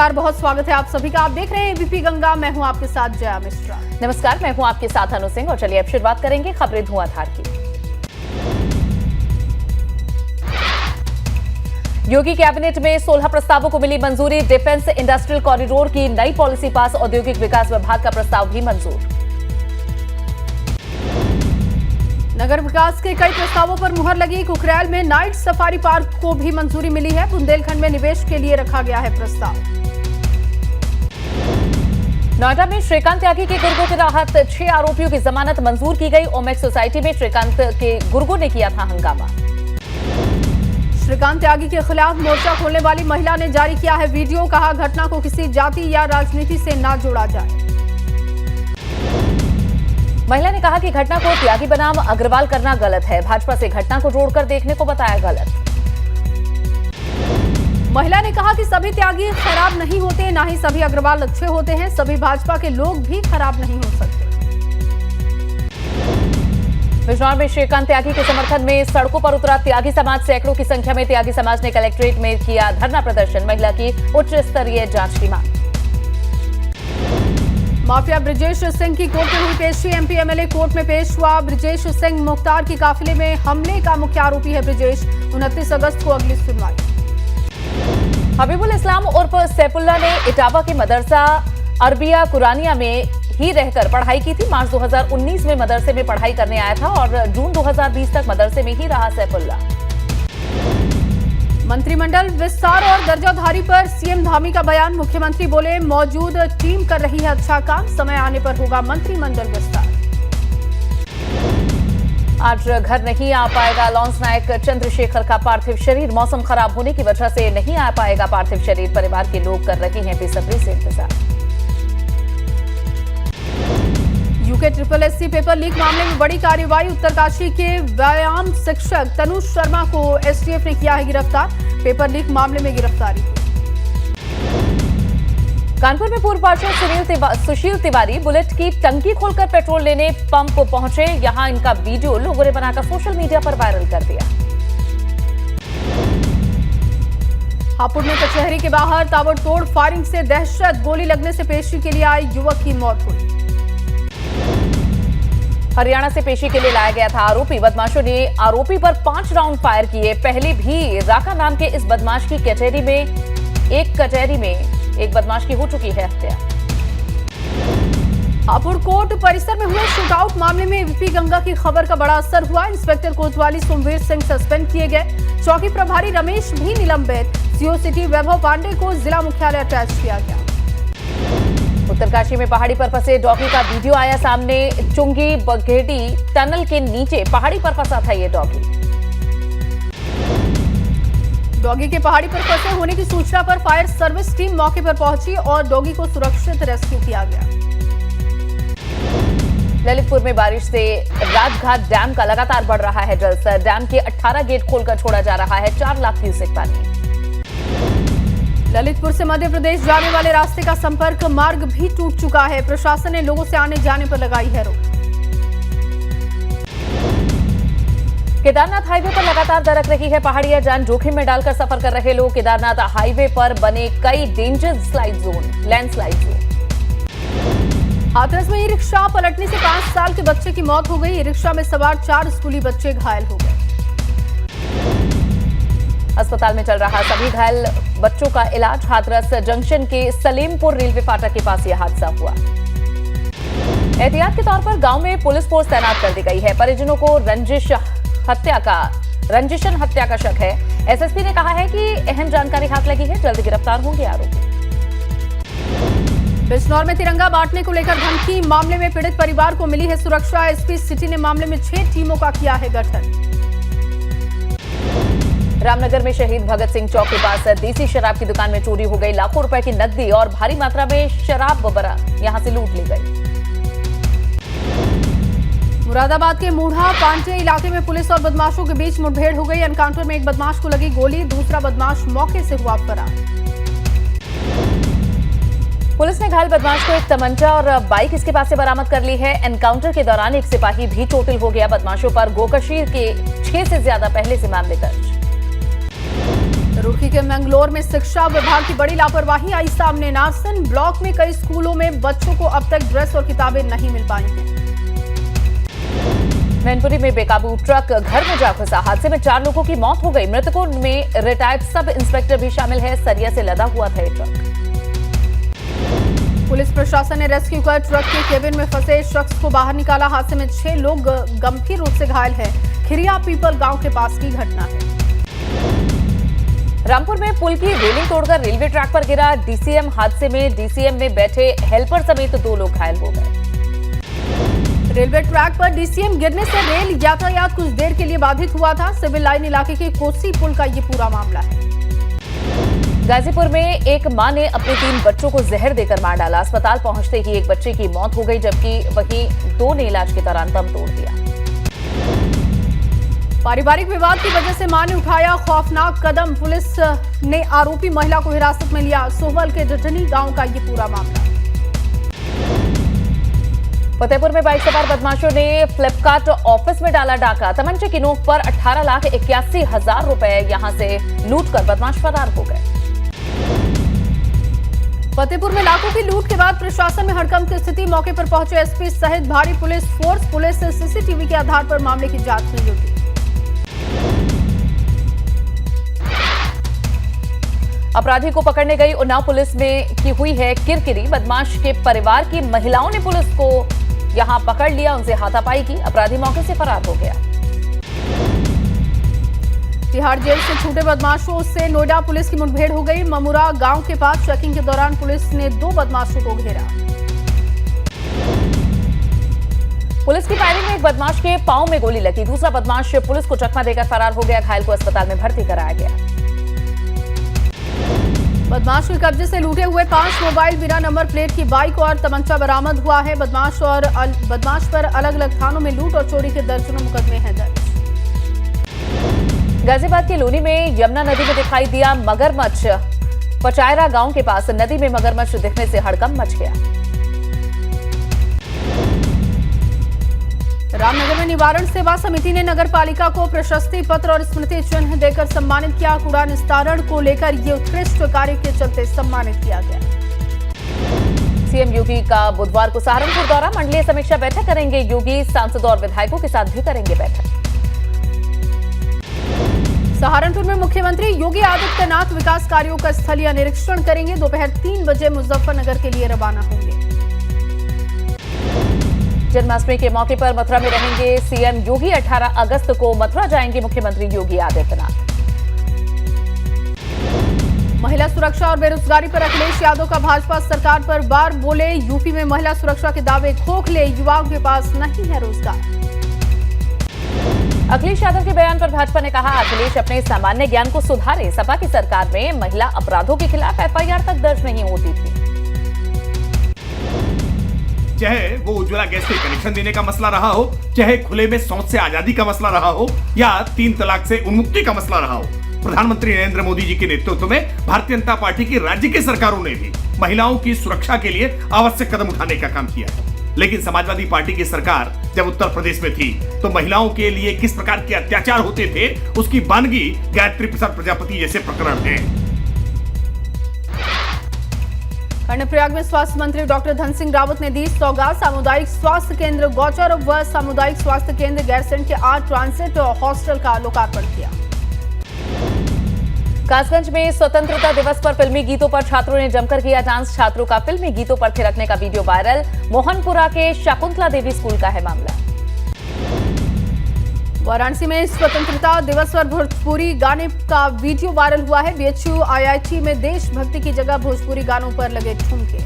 नमस्कार, बहुत स्वागत है आप सभी का। आप देख रहे हैं एबीपी गंगा। मैं हूं आपके साथ जया मिश्रा। नमस्कार, मैं हूं आपके साथ अनु सिंह और चलिए अब शुरुआत करेंगे खबरें धुआंधार की। योगी कैबिनेट में 16 प्रस्तावों को मिली मंजूरी। डिफेंस इंडस्ट्रियल कॉरिडोर की नई पॉलिसी पास। औद्योगिक विकास विभाग का प्रस्ताव भी मंजूर। नगर विकास के कई प्रस्तावों पर मुहर लगी। कुकरेल में नाइट सफारी पार्क को भी मंजूरी मिली है। बुंदेलखंड में निवेश के लिए रखा गया है प्रस्ताव। नोएडा में श्रीकांत त्यागी के गुर्गों की राहत। 6 आरोपियों की जमानत मंजूर की गई। ओमेक्स सोसाइटी में श्रीकांत के गुर्गों ने किया था हंगामा। श्रीकांत त्यागी के खिलाफ मोर्चा खोलने वाली महिला ने जारी किया है वीडियो। कहा, घटना को किसी जाति या राजनीति से ना जोड़ा जाए। महिला ने कहा कि घटना को त्यागी बनाम अग्रवाल करना गलत है। भाजपा से घटना को जोड़कर देखने को बताया गलत। महिला ने कहा कि सभी त्यागी खराब नहीं होते, ना ही सभी अग्रवाल अच्छे होते हैं। सभी भाजपा के लोग भी खराब नहीं हो सकते। बिजनौर में श्रीकांत त्यागी के समर्थन में सड़कों पर उतरा त्यागी समाज। सैकड़ों की संख्या में त्यागी समाज ने कलेक्ट्रेट में किया धरना प्रदर्शन। महिला की उच्च स्तरीय जांच की मांग। माफिया ब्रजेश सिंह की कोर्ट में हुई पेशी। एमपी एमएलए कोर्ट में पेश हुआ। ब्रजेश सिंह मुख्तार की काफिले में हमले का मुख्य आरोपी है ब्रजेश। 29 अगस्त को अगली सुनवाई। हबीबुल इस्लाम उर्फ सैफुल्लाह ने इटावा के मदरसा अरबिया कुरानिया में ही रहकर पढ़ाई की थी। मार्च 2019 में मदरसे में पढ़ाई करने आया था और जून 2020 तक मदरसे में ही रहा सैफुल्लाह। मंत्रिमंडल विस्तार और दर्जाधारी पर सीएम धामी का बयान। मुख्यमंत्री बोले, मौजूद टीम कर रही है अच्छा काम, समय आने पर होगा मंत्रिमंडल विस्तार। आज घर नहीं आ पाएगा लॉन्स नायक चंद्रशेखर का पार्थिव शरीर। मौसम खराब होने की वजह से नहीं आ पाएगा पार्थिव शरीर। परिवार के लोग कर रहे हैं बेसब्री से इंतजार। यूके SSSC पेपर लीक मामले में बड़ी कार्रवाई। उत्तरकाशी के व्यायाम शिक्षक तनुज शर्मा को एसटीएफ ने किया है गिरफ्तार। पेपर लीक मामले में गिरफ्तारी। कानपुर में पूर्व पार्षद सुशील तिवारी बुलेट की टंकी खोलकर पेट्रोल लेने पंप पहुंचे। यहां इनका वीडियो लोगों ने बनाकर सोशल मीडिया पर वायरल कर दिया। हापुड़ में कचहरी के बाहर ताबड़तोड़ फायरिंग से दहशत। गोली लगने से पेशी के लिए आए युवक की मौत हुई। हरियाणा से पेशी के लिए लाया गया था आरोपी। बदमाशों ने आरोपी पर 5 राउंड फायर किए। पहले भी राका नाम के इस बदमाश की कचहरी में एक बदमाश की हो चुकी है हत्या। हापुड़ कोर्ट परिसर में हुए शूटआउट मामले में एबीपी गंगा की खबर का बड़ा असर हुआ। इंस्पेक्टर कोतवाली सोमवीर सिंह सस्पेंड किए गए। चौकी प्रभारी रमेश भी निलंबित। सीओ सिटी वैभव पांडे को जिला मुख्यालय अटैच किया गया। उत्तरकाशी में पहाड़ी पर फंसे डॉगी का वीडियो आया सामने। चुंगी बघेड़ी टनल के नीचे पहाड़ी पर फंसा था ये डॉगी। डॉगी के पहाड़ी पर फंसे होने की सूचना पर फायर सर्विस टीम मौके पर पहुंची और डॉगी को सुरक्षित रेस्क्यू किया गया। ललितपुर में बारिश से राजघाट डैम का लगातार बढ़ रहा है जलस्तर। डैम के 18 गेट खोलकर छोड़ा जा रहा है 4 लाख क्यूसेक पानी। ललितपुर से मध्य प्रदेश जाने वाले रास्ते का संपर्क मार्ग भी टूट चुका है। प्रशासन ने लोगों से आने जाने पर लगाई है रोक। केदारनाथ हाईवे पर लगातार दरक रही है पहाड़ियां। जान जोखिम में डालकर सफर कर रहे लोग। केदारनाथ हाईवे पर बने कई डेंजर लैंडस्लाइड जोन। हाथरस में ई रिक्शा पलटने से 5 साल के बच्चे की मौत हो गई। ई रिक्शा में सवार 4 स्कूली बच्चे घायल हो गए। अस्पताल में चल रहा सभी घायल बच्चों का इलाज। हाथरस जंक्शन के सलेमपुर रेलवे फाटक के पास यह हादसा हुआ। एहतियात के तौर पर गांव में पुलिस फोर्स तैनात कर दी गई है। परिजनों को रंजिशन हत्या का शक है। एसएसपी ने कहा है कि अहम जानकारी हाथ लगी है, जल्द गिरफ्तार होंगे आरोपी। बिजनौर में तिरंगा बांटने को लेकर धमकी मामले में पीड़ित परिवार को मिली है सुरक्षा। एसपी सिटी ने मामले में 6 टीमों का किया है गठन। रामनगर में शहीद भगत सिंह चौक के पास देसी शराब की दुकान में चोरी हो गई। लाखों रुपए की नकदी और भारी मात्रा में शराब बरामद यहां से लूट ली गई। मुरादाबाद के मूढ़ा पांटे इलाके में पुलिस और बदमाशों के बीच मुठभेड़ हो गई। एनकाउंटर में एक बदमाश को लगी गोली। दूसरा बदमाश मौके से हुआ फरार। पुलिस ने घायल बदमाश को एक तमंचा और बाइक इसके पास से बरामद कर ली है। एनकाउंटर के दौरान एक सिपाही भी चोटिल हो गया। बदमाशों पर गोकशी के 6 से ज्यादा पहले से मामले दर्ज। रुड़की के मैंगलोर में शिक्षा विभाग की बड़ी लापरवाही आई सामने। नारसन ब्लॉक में कई स्कूलों में बच्चों को अब तक ड्रेस और किताबें नहीं मिल पाई हैं। मैनपुरी में बेकाबू ट्रक घर में जा घुसा। हादसे में 4 लोगों की मौत हो गई। मृतकों में रिटायर्ड सब इंस्पेक्टर भी शामिल है। सरिया से लदा हुआ था ये ट्रक। पुलिस प्रशासन ने रेस्क्यू कर ट्रक के केबिन में फंसे शख्स को बाहर निकाला। हादसे में 6 लोग गंभीर रूप से घायल हैं। खिरिया पीपल गांव के पास की घटना है। रामपुर में पुल की रेलिंग तोड़कर रेलवे ट्रैक पर गिरा डीसीएम। हादसे में डीसीएम में बैठे हेल्पर समेत 2 लोग घायल हो गए। रेलवे ट्रैक पर डीसीएम गिरने से रेल यातायात कुछ देर के लिए बाधित हुआ था। सिविल लाइन इलाके के कोसी पुल का ये पूरा मामला है। गाजीपुर में एक मां ने अपने 3 बच्चों को जहर देकर मार डाला। अस्पताल पहुंचते ही एक बच्चे की मौत हो गई, जबकि वहीं 2 ने इलाज के दौरान दम तोड़ दिया। पारिवारिक विवाद की वजह से मां ने उठाया खौफनाक कदम। पुलिस ने आरोपी महिला को हिरासत में लिया। सोहल के डटनी गांव का ये पूरा मामला। फतेहपुर में बाइक सवार बदमाशों ने फ्लिपकार्ट ऑफिस में डाला डाका। तमंचे की नोक पर 18,81,000 रुपए यहां से लूटकर बदमाश फरार हो गए। फतेहपुर में लाखों की लूट के बाद प्रशासन में हड़कंप की स्थिति। मौके पर पहुंचे एसपी सहित भारी पुलिस फोर्स। पुलिस सीसीटीवी के आधार पर मामले की जांच में जुटी। अपराधी को पकड़ने गई उन्नाव पुलिस में की हुई है किरकिरी। बदमाश के परिवार की महिलाओं ने पुलिस को यहां पकड़ लिया, उनसे हाथापाई की। अपराधी मौके से फरार हो गया। तिहाड़ जेल से छूटे बदमाशों से नोएडा पुलिस की मुठभेड़ हो गई। ममुरा गांव के पास चेकिंग के दौरान पुलिस ने 2 बदमाशों को घेरा। पुलिस की फायरिंग में एक बदमाश के पांव में गोली लगी। दूसरा बदमाश पुलिस को चकमा देकर फरार हो गया। घायल को अस्पताल में भर्ती कराया गया। बदमाश के कब्जे से लूटे हुए 5 मोबाइल, बिना नंबर प्लेट की बाइक और तमंचा बरामद हुआ है। बदमाश पर अलग अलग थानों में लूट और चोरी के दर्जनों मुकदमे हैं दर्ज। गाजियाबाद के लोनी में यमुना नदी में दिखाई दिया मगरमच्छ। पचायरा गांव के पास नदी में मगरमच्छ दिखने से हड़कंप मच गया। रामनगर में निवारण सेवा समिति ने नगर पालिका को प्रशस्ति पत्र और स्मृति चिन्ह देकर सम्मानित किया। कूड़ा निस्तारण को लेकर ये उत्कृष्ट कार्य के चलते सम्मानित किया गया। सीएम योगी का बुधवार को सहारनपुर दौरा। मंडलीय समीक्षा बैठक करेंगे योगी। सांसदों और विधायकों के साथ भी करेंगे बैठक। सहारनपुर में मुख्यमंत्री योगी आदित्यनाथ विकास कार्यों का स्थलीय निरीक्षण करेंगे। दोपहर 3 बजे मुजफ्फरनगर के लिए रवाना होंगे। जन्माष्टमी के मौके पर मथुरा में रहेंगे सीएम योगी। 18 अगस्त को मथुरा जाएंगे मुख्यमंत्री योगी आदित्यनाथ। महिला सुरक्षा और बेरोजगारी पर अखिलेश यादव का भाजपा सरकार पर बार बोले। यूपी में महिला सुरक्षा के दावे खोखले, युवाओं के पास नहीं है रोजगार। अखिलेश यादव के बयान पर भाजपा ने कहा, अखिलेश अपने सामान्य ज्ञान को सुधारे। सपा की सरकार में महिला अपराधों के खिलाफ एफआईआर तक दर्ज नहीं होती थी। चाहे वो उज्ज्वला गैस के कनेक्शन देने का मसला रहा हो, चाहे खुले में शौच से आजादी का मसला रहा हो, या 3 तलाक से उन्मुक्ति का मसला रहा हो, प्रधानमंत्री नरेंद्र मोदी जी के नेतृत्व में भारतीय जनता पार्टी की राज्य की सरकारों ने भी महिलाओं की सुरक्षा के लिए आवश्यक कदम उठाने का काम किया है। लेकिन समाजवादी पार्टी की सरकार जब उत्तर प्रदेश में थी तो महिलाओं के लिए किस प्रकार के अत्याचार होते थे उसकी बानगी गायत्री प्रसाद प्रजापति जैसे प्रकरण हैं। कर्णप्रयाग में स्वास्थ्य मंत्री डॉक्टर धन सिंह रावत ने दी सौगात। सामुदायिक स्वास्थ्य केंद्र गौचर व सामुदायिक स्वास्थ्य केंद्र गैरसैंण के 8 ट्रांसिट हॉस्टल का लोकार्पण किया। कासगंज में स्वतंत्रता दिवस पर फिल्मी गीतों पर छात्रों ने जमकर किया डांस। छात्रों का फिल्मी गीतों पर थिरकने का वीडियो वायरल। मोहनपुरा के शकुंतला देवी स्कूल का है मामला। वाराणसी में स्वतंत्रता दिवस पर भोजपुरी गाने का वीडियो वायरल हुआ है। बीएचयू आईआईटी में देशभक्ति की जगह भोजपुरी गानों पर लगे ठुमके।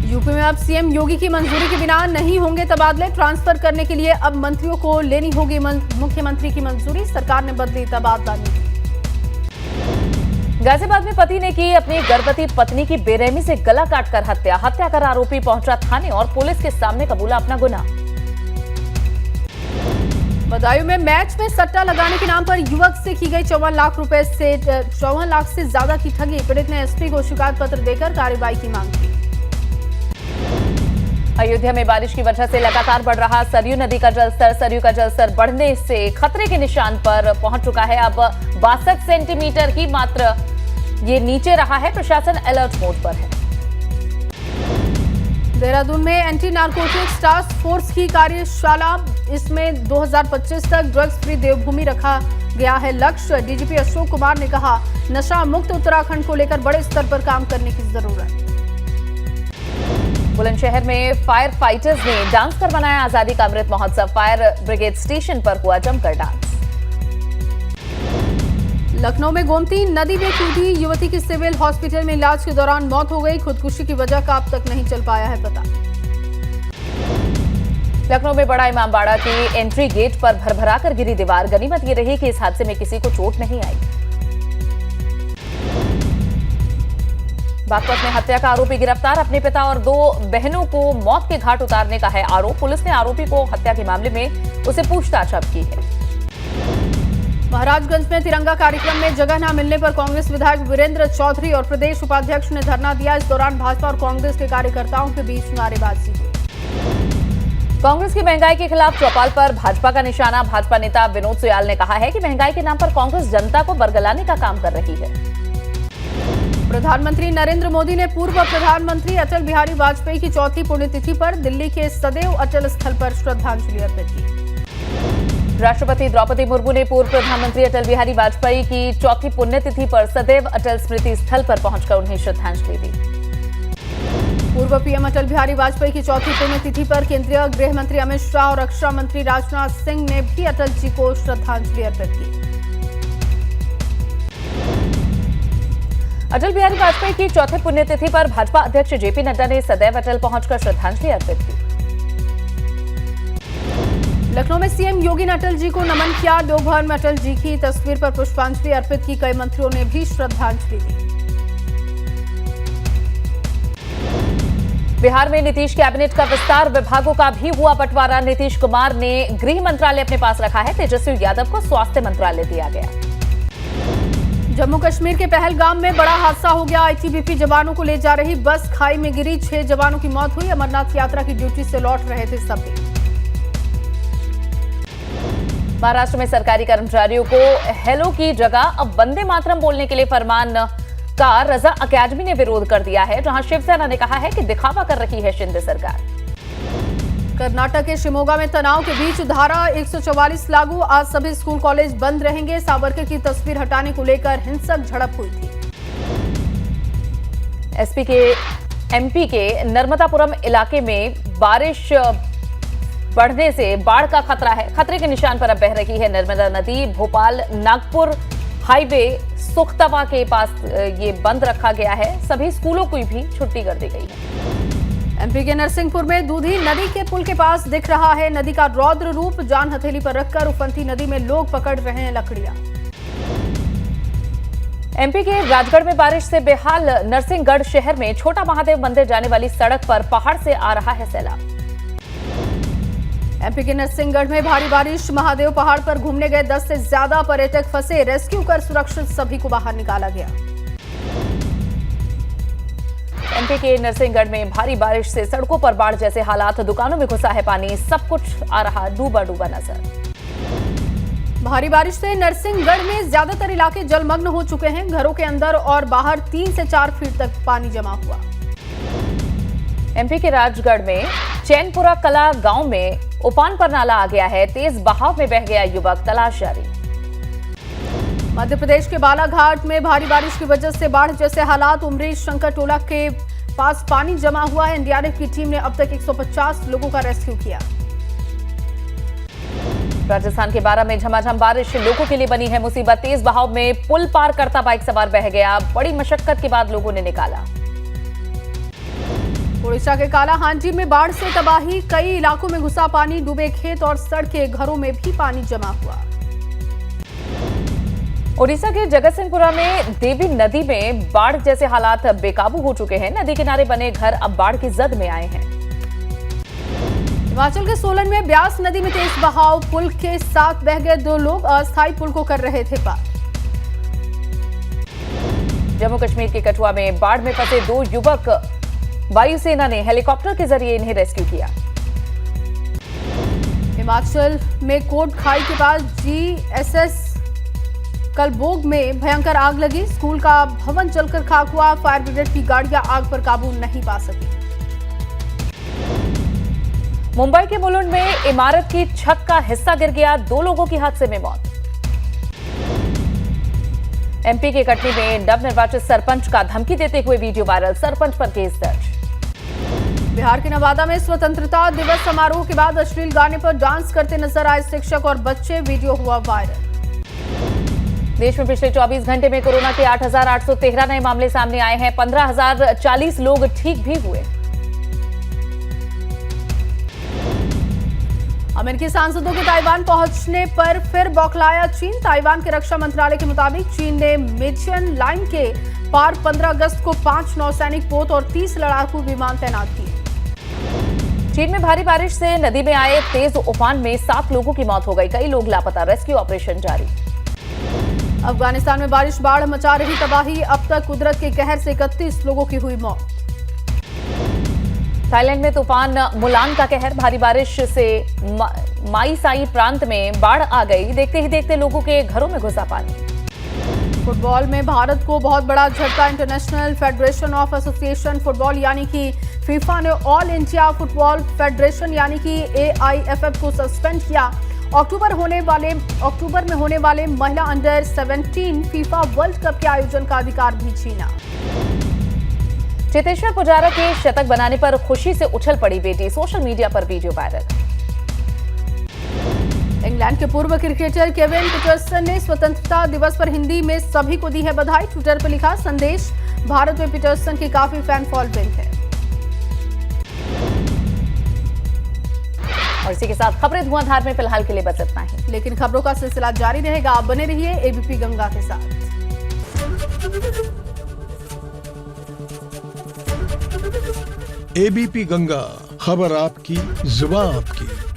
यूपी में अब सीएम योगी की मंजूरी के बिना नहीं होंगे तबादले। ट्रांसफर करने के लिए अब मंत्रियों को लेनी होगी मुख्यमंत्री की मंजूरी। सरकार ने बदली तबादला नीति। गाजियाबाद में पति ने की अपनी गर्भवती पत्नी की बेरहमी से गला काटकर हत्या। हत्या कर आरोपी पहुंचा थाने और पुलिस के सामने कबूला अपना गुनाह। बदायूं में मैच में सट्टा लगाने के नाम पर युवक से की गई 54 लाख से ज्यादा की ठगी। पीड़ित ने एसपी को शिकायत पत्र देकर कार्रवाई की मांग की। अयोध्या में बारिश की वजह से लगातार बढ़ रहा सरयू नदी का जलस्तर, सरयू का जलस्तर बढ़ने से खतरे के निशान पर पहुंच चुका है। अब 62 सेंटीमीटर ही मात्र ये नीचे रहा है। प्रशासन अलर्ट मोड पर है। देहरादून में एंटी नारकोटिक्स टास्क फोर्स की कार्यशाला, इसमें 2025 तक ड्रग्स फ्री देवभूमि रखा गया है लक्ष्य। डीजीपी अशोक कुमार ने कहा, नशा मुक्त उत्तराखंड को लेकर बड़े स्तर पर काम करने की जरूरत। बुलंदशहर में फायर फाइटर्स ने डांस कर मनाया आजादी का Amrit Mahotsav. Fire brigade station पर हुआ जमकर डांस। लखनऊ में गोमती नदी में कूदी युवती की सिविल हॉस्पिटल में इलाज के दौरान मौत हो गई। खुदकुशी की वजह का अब तक नहीं चल पाया है पता। लखनऊ में बड़ा इमामबाड़ा की एंट्री गेट पर भरभरा कर गिरी दीवार। गनीमत ये रही कि इस हादसे में किसी को चोट नहीं आई। बागपत में हत्या का आरोपी गिरफ्तार। अपने पिता और 2 बहनों को मौत के घाट उतारने का है आरोप। पुलिस ने आरोपी को हत्या के मामले में उसे पूछताछ अब की है। महाराजगंज में तिरंगा कार्यक्रम में जगह न मिलने पर कांग्रेस विधायक वीरेंद्र चौधरी और प्रदेश उपाध्यक्ष ने धरना दिया। इस दौरान भाजपा और कांग्रेस के कार्यकर्ताओं के बीच नारेबाजी हुई। कांग्रेस की महंगाई के खिलाफ चौपाल पर भाजपा का निशाना। भाजपा नेता विनोद सुयाल ने कहा है कि महंगाई के नाम पर कांग्रेस जनता को बरगलाने का काम कर रही है। प्रधानमंत्री नरेंद्र मोदी ने पूर्व प्रधानमंत्री अटल बिहारी वाजपेयी की चौथी पुण्यतिथि पर दिल्ली के सदैव अटल स्थल पर श्रद्धांजलि अर्पित की। राष्ट्रपति द्रौपदी मुर्मू ने पूर्व प्रधानमंत्री अटल बिहारी वाजपेयी की चौथी पुण्यतिथि पर सदैव अटल स्मृति स्थल पर पहुंचकर उन्हें श्रद्धांजलि दी। पूर्व पीएम अटल बिहारी वाजपेयी की चौथी पुण्यतिथि पर केंद्रीय गृह मंत्री अमित शाह और रक्षा मंत्री राजनाथ सिंह ने भी अटल जी को श्रद्धांजलि अर्पित की। अटल बिहारी वाजपेयी की चौथे पुण्यतिथि पर भाजपा अध्यक्ष जेपी नड्डा ने सदैव अटल पहुंचकर श्रद्धांजलि अर्पित की। लखनऊ में सीएम योगी ने अटल जी को नमन किया। लोक भवन में अटल जी की तस्वीर पर पुष्पांजलि अर्पित की। कई मंत्रियों ने भी श्रद्धांजलि दी। बिहार में नीतीश कैबिनेट का विस्तार, विभागों का भी हुआ बंटवारा। नीतीश कुमार ने गृह मंत्रालय अपने पास रखा है। तेजस्वी यादव को स्वास्थ्य मंत्रालय दिया गया। जम्मू कश्मीर के पहलगाम में बड़ा हादसा हो गया। आईटीबीपी जवानों को ले जा रही बस खाई में गिरी। 6 जवानों की मौत हुई। अमरनाथ यात्रा की ड्यूटी से लौट रहे थे सभी। महाराष्ट्र में सरकारी कर्मचारियों को हेलो की जगह अब वंदे मातरम बोलने के लिए फरमान का रजा अकादमी ने विरोध कर दिया है, जहां शिवसेना ने कहा है कि दिखावा कर रही है शिंदे सरकार। कर्नाटक के शिमोगा में तनाव के बीच धारा 144 लागू। आज सभी स्कूल कॉलेज बंद रहेंगे। सावरकर की तस्वीर हटाने को लेकर हिंसक झड़प हुई थी। एमपी के नर्मदापुरम इलाके में बारिश बढ़ने से बाढ़ का खतरा है। खतरे के निशान पर अब बह रही है नर्मदा नदी। भोपाल नागपुर हाईवे सुखतवा के पास ये बंद रखा गया है। सभी स्कूलों को भी छुट्टी कर दी गई है। एमपी के नरसिंहपुर में दूधी नदी के पुल के पास दिख रहा है नदी का रौद्र रूप। जान हथेली पर रखकर उफनती नदी में लोग पकड़ रहे हैं लकड़ियां। एमपी के राजगढ़ में बारिश से बेहाल नरसिंहगढ़ शहर में छोटा महादेव मंदिर जाने वाली सड़क पर पहाड़ से आ रहा है सैलाब। एमपी के नरसिंहगढ़ में भारी बारिश। महादेव पहाड़ पर घूमने गए 10 से ज्यादा पर्यटक फंसे। रेस्क्यू कर सुरक्षित सभी को बाहर निकाला गया। एमपी के नरसिंहगढ़ में भारी बारिश से सड़कों पर बाढ़ जैसे हालात। दुकानों में घुसा है पानी। सब कुछ आ रहा डूबा डूबा नजर। भारी बारिश से नरसिंहगढ़ में ज्यादातर इलाके जलमग्न हो चुके हैं। घरों के अंदर और बाहर 3 से 4 फीट तक पानी जमा हुआ। एमपी के राजगढ़ में चैनपुरा कला गांव में उफान पर नाला आ गया है। तेज बहाव में बह गया युवक। तलाश जारी। मध्य प्रदेश के बालाघाट में भारी बारिश की वजह से बाढ़ जैसे हालात। उमरेश शंकर टोला के पास पानी जमा हुआ है। एनडीआरएफ की टीम ने अब तक 150 लोगों का रेस्क्यू किया। राजस्थान के बारा में झमाझम बारिश लोगों के लिए बनी है मुसीबत। तेज बहाव में पुल पार करता बाइक सवार बह गया। बड़ी मशक्कत के बाद लोगों ने निकाला। ओडिशा के कालाहांडी में बाढ़ से तबाही। कई इलाकों में घुसा पानी। डूबे खेत और सड़कें। घरों में भी पानी जमा हुआ। ओडिशा के जगतसिंहपुरा में देवी नदी में बाढ़ जैसे हालात बेकाबू हो चुके हैं। नदी किनारे बने घर अब बाढ़ की जद में आए हैं। हिमाचल के सोलन में ब्यास नदी में तेज बहाव। पुल के साथ बह गए 2 लोग। अस्थायी पुल को कर रहे थे पार। जम्मू कश्मीर के कठुआ में बाढ़ में फंसे 2 युवक वायुसेना ने हेलीकॉप्टर के जरिए इन्हें रेस्क्यू किया। हिमाचल में कोट खाई के पास जीएसएस कलबोग में भयंकर आग लगी। स्कूल का भवन जलकर खाक हुआ। फायर ब्रिगेड की गाड़ियां आग पर काबू नहीं पा सकी। मुंबई के मुलुंड में इमारत की छत का हिस्सा गिर गया, 2 लोगों की हादसे में मौत। एमपी के कटनी में नवनिर्वाचित सरपंच का धमकी देते हुए वीडियो वायरल, सरपंच पर केस दर्ज। बिहार के नवादा में स्वतंत्रता दिवस समारोह के बाद अश्लील गाने पर डांस करते नजर आए शिक्षक और बच्चे, वीडियो हुआ वायरल। देश में पिछले 24 घंटे में कोरोना के 8,813 नए मामले सामने आए हैं। 15,040 लोग ठीक भी हुए। अमेरिकी सांसदों के ताइवान पहुंचने पर फिर बौखलाया चीन। ताइवान के रक्षा मंत्रालय के मुताबिक चीन ने मेचियन लाइन के पार 15 अगस्त को 5 नौसैनिक पोत और 30 लड़ाकू विमान तैनात किए। चीन में भारी बारिश से नदी में आए तेज उफान में 7 लोगों की मौत हो गई, कई लोग लापता। रेस्क्यू ऑपरेशन जारी। अफगानिस्तान में बारिश बाढ़ मचा रही तबाही। अब तक कुदरत के कहर से 31 लोगों की हुई मौत। थाईलैंड में तूफान मुलान का कहर, भारी बारिश से माई साई प्रांत में बाढ़ आ गई। देखते ही देखते लोगों के घरों में घुसा पानी। फुटबॉल में भारत को बहुत बड़ा झटका। International federation of association football यानी कि फीफा ने ऑल इंडिया फुटबॉल फेडरेशन यानी कि AIFF को सस्पेंड किया। अक्टूबर में होने वाले महिला अंडर 17 फीफा वर्ल्ड कप के आयोजन का अधिकार भी छीना। चेतेश्वर पुजारा के शतक बनाने पर खुशी से उछल पड़ी बेटी, सोशल मीडिया पर वीडियो वायरल। इंग्लैंड के पूर्व क्रिकेटर केविन पीटरसन ने स्वतंत्रता दिवस पर हिंदी में सभी को दी है बधाई। ट्विटर पर लिखा संदेश, भारत में पीटरसन की काफी फैन फॉलोइंग है। और इसी के साथ खबरें धुआंधार में फिलहाल के लिए बस इतना ही, लेकिन खबरों का सिलसिला जारी रहेगा। आप बने रहिए ABP गंगा के साथ। ABP गंगा, खबर आपकी, जुबान आपकी।